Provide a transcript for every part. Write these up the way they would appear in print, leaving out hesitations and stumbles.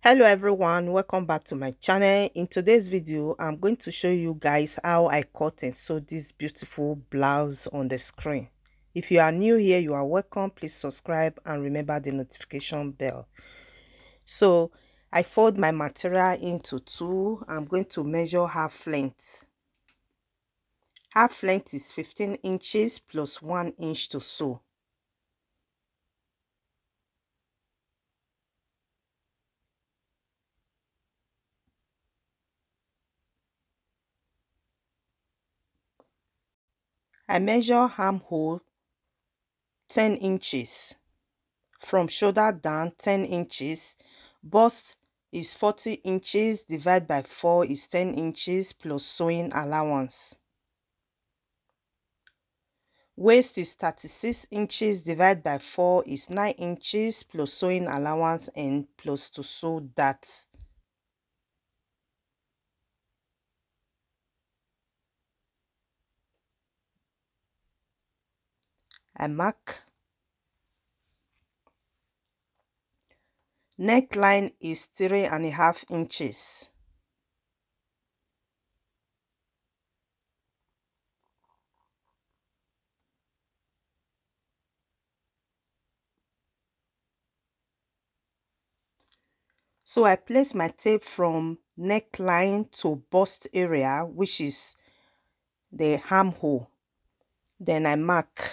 Hello everyone, welcome back to my channel. In today's video I'm going to show you guys how I cut and sew this beautiful blouse on the screen. If you are new here, you are welcome. Please subscribe and remember the notification bell. So I fold my material into two. I'm going to measure half length. Half length is 15 inches plus 1 inch to sew. I measure armhole 10 inches. From shoulder down 10 inches. Bust is 40 inches, divided by 4 is 10 inches plus sewing allowance. Waist is 36 inches, divided by 4 is 9 inches plus sewing allowance and plus to sew that. I mark. Neckline is 3.5 inches. So I place my tape from neckline to bust area, which is the armhole. Then I mark.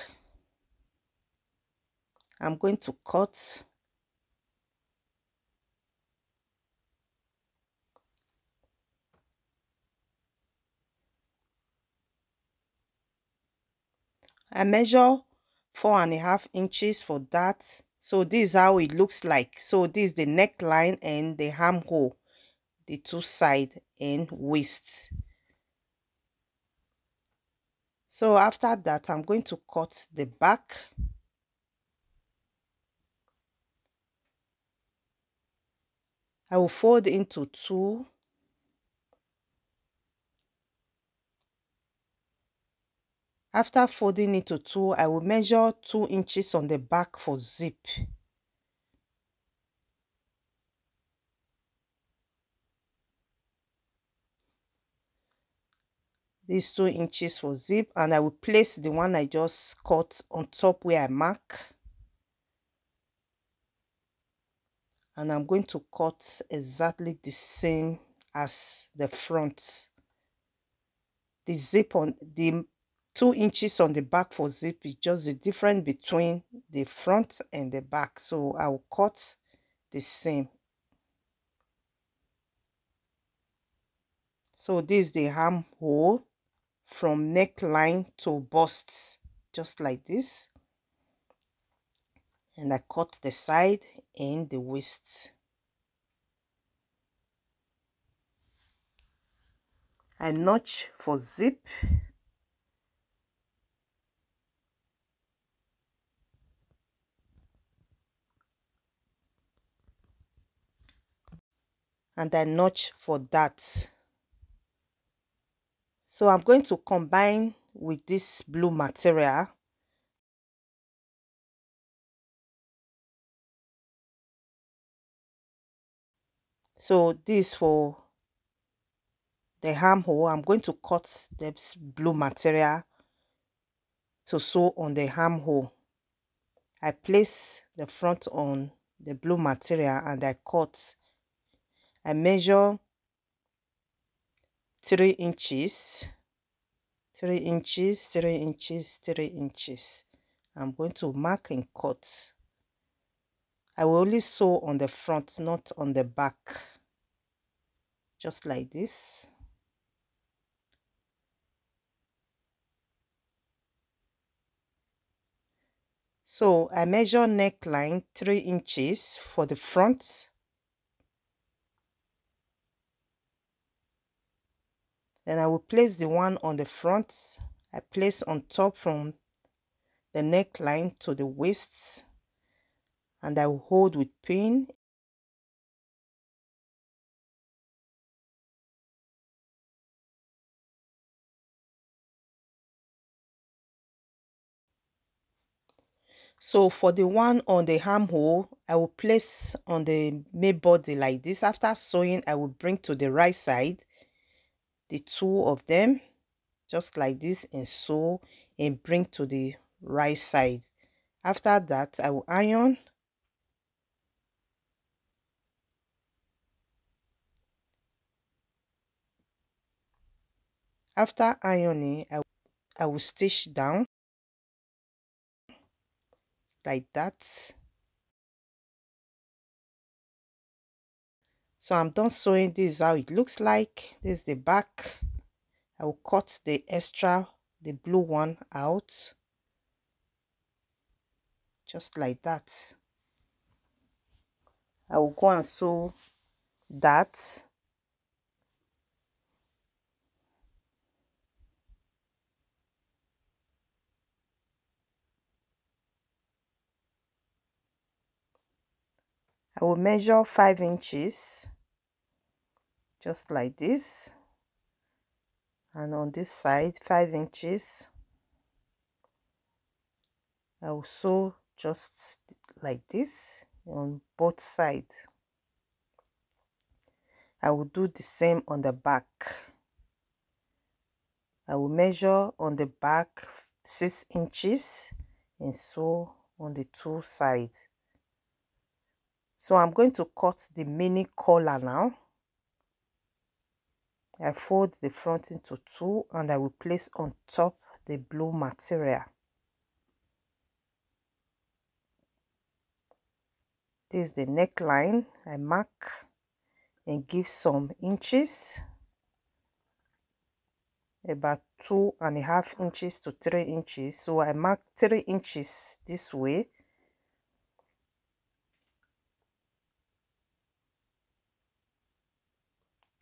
I'm going to cut. I measure 4.5 inches for that. So this is how it looks like. So this is the neckline and the armhole, the two side and waist. So after that, I'm going to cut the back. I will fold into two. After folding into two, I will measure 2 inches on the back for zip. These 2 inches for zip, and I will place the one I just cut on top where I mark. And I'm going to cut exactly the same as the front. The zip on the 2 inches on the back for zip is just the difference between the front and the back. So I will cut the same. So this is the armhole from neckline to bust, just like this. And I cut the side and the waist. I notch for zip. And I notch for that. So I'm going to combine with this blue material. So this for the armhole. I'm going to cut this blue material to sew on the armhole. I place the front on the blue material and I cut. I measure 3 inches, 3 inches, 3 inches, 3 inches. I'm going to mark and cut. I will only sew on the front, not on the back. Just like this. So I measure neckline 3 inches for the front. Then I will place the one on the front. I place on top from the neckline to the waist. And I will hold with pin. So for the one on the armhole, I will place on the main body like this. After sewing, I will bring to the right side the two of them just like this and sew and bring to the right side. After that, I will iron. After ironing, I will stitch down like that. So I'm done sewing. This is how it looks like. This is the back. I will cut the extra, the blue one out just like that. I will go and sew that. I will measure 5 inches just like this, and on this side 5 inches. I will sew just like this on both sides. I will do the same on the back. I will measure on the back 6 inches and sew on the two sides. So I'm going to cut the mini collar now. I fold the front into two and I will place on top the blue material. This is the neckline. I mark and give some inches, about 2.5 inches to 3 inches. So I mark 3 inches this way.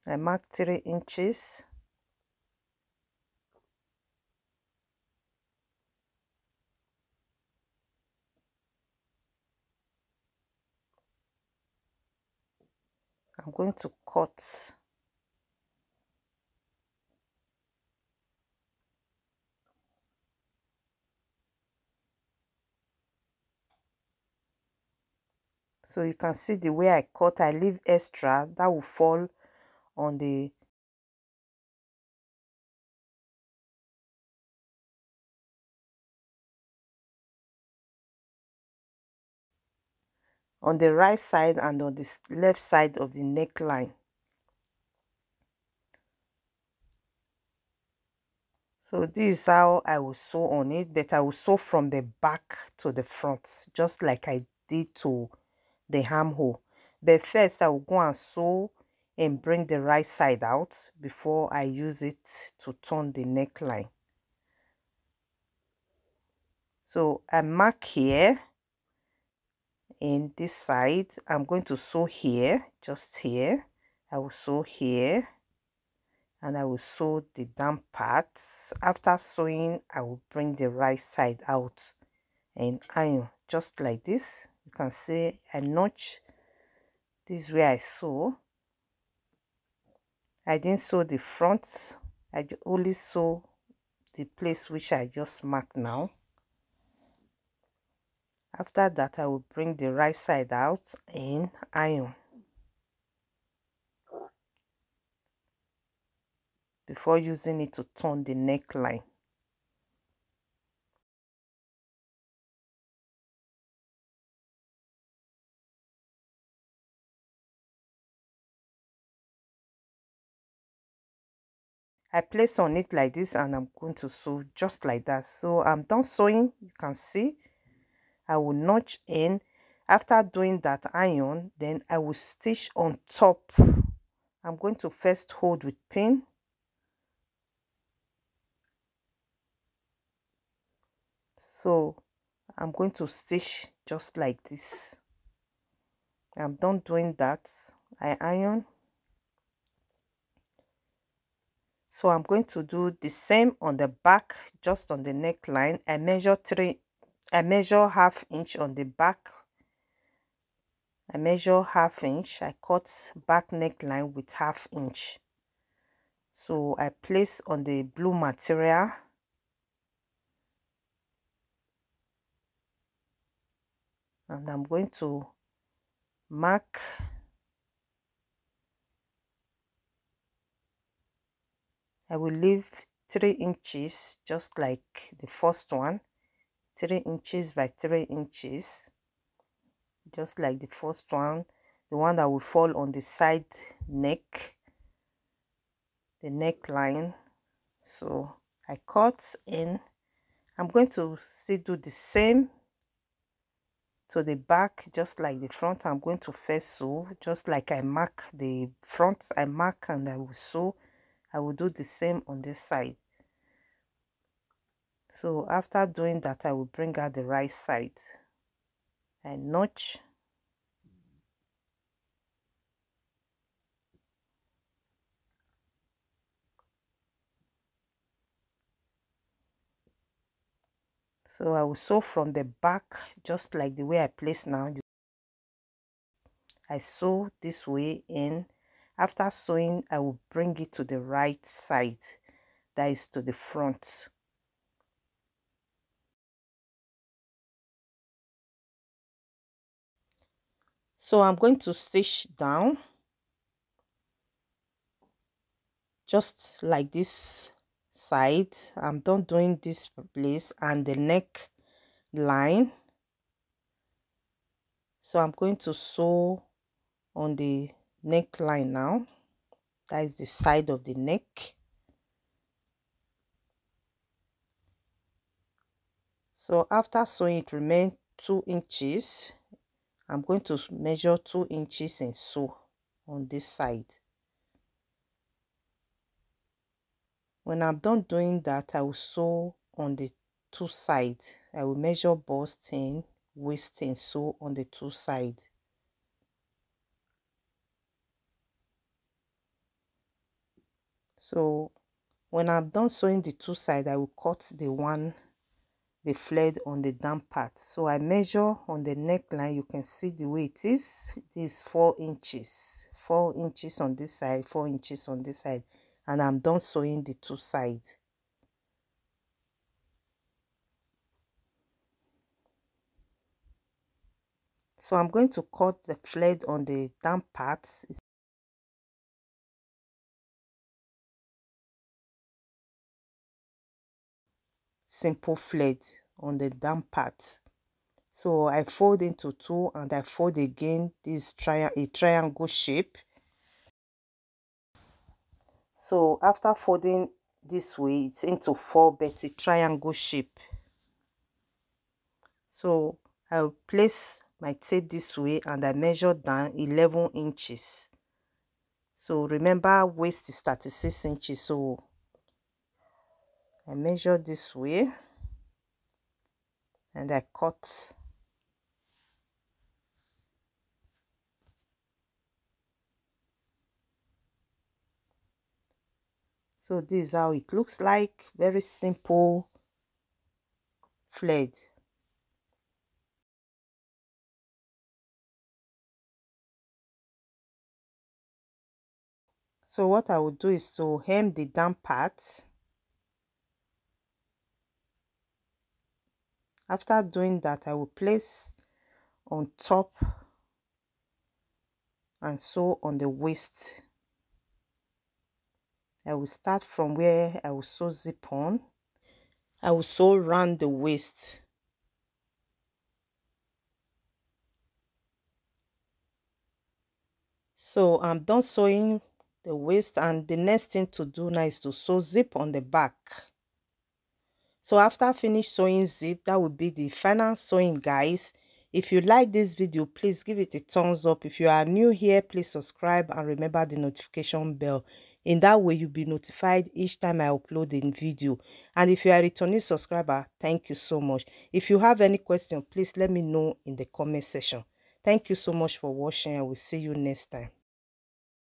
I mark 3 inches. I'm going to cut. So you can see the way I cut, I leave extra that will fall on the right side and on the left side of the neckline. So this is how I will sew on it, but I will sew from the back to the front, just like I did to the armhole. But first I will go and sew and bring the right side out before I use it to turn the neckline. So I mark here in this side. I'm going to sew here, just here. I will sew here and I will sew the down parts. After sewing, I will bring the right side out and iron just like this. You can see I notch this where I sew. I didn't sew the front, I only sew the place which I just marked now. After that, I will bring the right side out and iron before using it to turn the neckline. I place on it like this and I'm going to sew just like that. So I'm done sewing. You can see I will notch in. After doing that iron, then I will stitch on top. I'm going to first hold with pin. So I'm going to stitch just like this. I'm done doing that. I iron. So I'm going to do the same on the back, just on the neckline. I measure half inch on the back. I measure half inch. I cut back neckline with half inch. So I place on the blue material. and I'm going to mark I will leave 3 inches just like the first one, 3 inches by 3 inches, just like the first one, the one that will fall on the side neck, the neckline. So I cut in. I'm going to still do the same to the back, just like the front. I'm going to first sew, just like I mark the front, I mark and I will sew. I will do the same on this side. So after doing that, I will bring out the right side and notch. So I will sew from the back, just like the way I place now. I sew this way in. After sewing, I will bring it to the right side, that is to the front. So I'm going to stitch down just like this side. I'm done doing this place and the neck line. So I'm going to sew on the neckline now. That is the side of the neck. So after sewing, it remains 2 inches. I'm going to measure 2 inches and sew on this side. When I'm done doing that, I will sew on the 2 sides. I will measure bust and waist and sew on the 2 sides. So when I'm done sewing the 2 sides, I will cut the flared on the down part. So I measure on the neckline. You can see the way it is. It is 4 inches. 4 inches on this side, 4 inches on this side. And I'm done sewing the 2 sides. So I'm going to cut the flared on the down part. Simple flared on the down part. So I fold into 2 and I fold again. This a triangle shape. So after folding this way, it's into 4, but a triangle shape. So I'll place my tape this way and I measure down 11 inches. So remember, waist is 36 inches. So I measure this way and I cut. So this is how it looks like. Very simple flared. So what I will do is to hem the down part. After doing that, I will place on top and sew on the waist. I will start from where I will sew zip on. I will sew around the waist. So I'm done sewing the waist, and the next thing to do now is to sew zip on the back. So after finish sewing zip, that will be the final sewing, guys. If you like this video, please give it a thumbs up. If you are new here, please subscribe and remember the notification bell. In that way, you'll be notified each time I upload a video. And if you are a returning subscriber, thank you so much. If you have any question, please let me know in the comment section. Thank you so much for watching. I will see you next time.